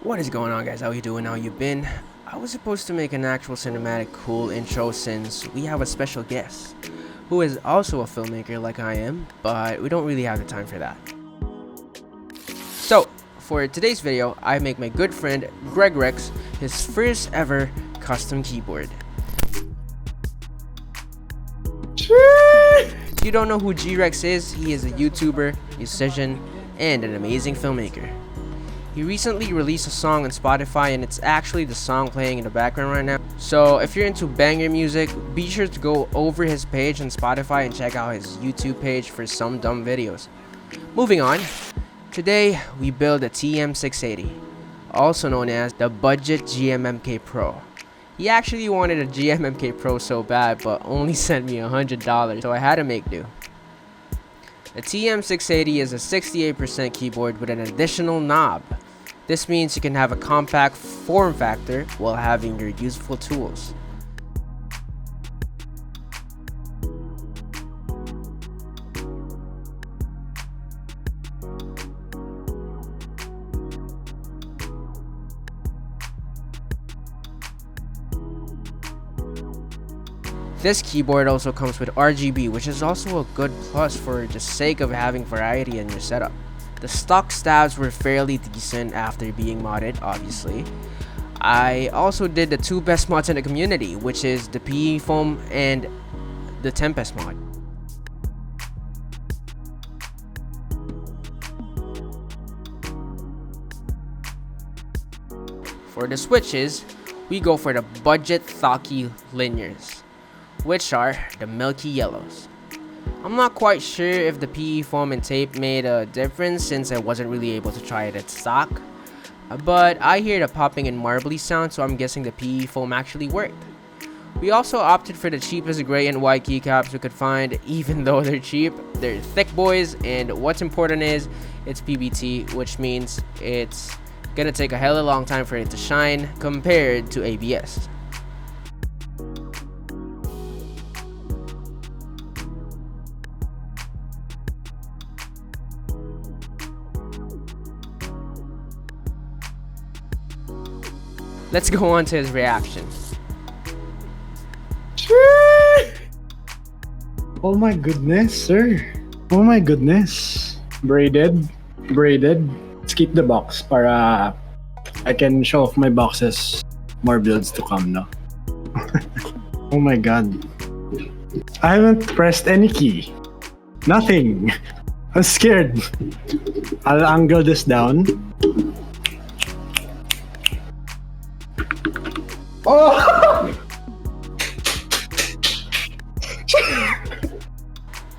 What is going on, guys? How you doing? How you been? I was supposed to make an actual cinematic cool intro since we have a special guest who is also a filmmaker like I am, but we don't really have the time for that. So for today's video, I make my good friend Greg Rex his first ever custom keyboard. If you don't know who G-Rex is, he is a YouTuber, musician, and an amazing filmmaker. He recently released a song on Spotify, and it's actually the song playing in the background right now. So if you're into banger music, be sure to go over his page on Spotify and check out his YouTube page for some dumb videos. Moving on, today we build a TM680, also known as the budget GMMK Pro. He actually wanted a GMMK Pro so bad, but only sent me $100, so I had to make do. The TM680 is a 68% keyboard with an additional knob. This means you can have a compact form factor while having your useful tools. This keyboard also comes with RGB, which is also a good plus for the sake of having variety in your setup. The stock stabs were fairly decent after being modded, obviously. I also did the two best mods in the community, which is the Foam and the Tempest Mod. For the switches, we go for the budget Thocky linears, which are the milky yellows. I'm not quite sure if the PE foam and tape made a difference since I wasn't really able to try it at stock, but I hear the popping and marbly sound, so I'm guessing the PE foam actually worked. We also opted for the cheapest gray and white keycaps we could find. Even though they're cheap, they're thick boys, and what's important is it's PBT, which means it's gonna take a hella long time for it to shine compared to ABS. Let's go on to his reaction. Oh my goodness, sir. Oh my goodness. Braided. Let's keep the box para I can show off my boxes. More builds to come, no? Oh my god. I haven't pressed any key. Nothing. I'm scared. I'll angle this down. Oh!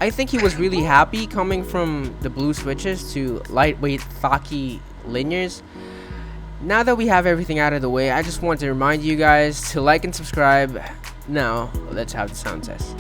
I think he was really happy coming from the blue switches to lightweight Thocky linears. Now that we have everything out of the way, I just want to remind you guys to like and subscribe. Now, let's have the sound test.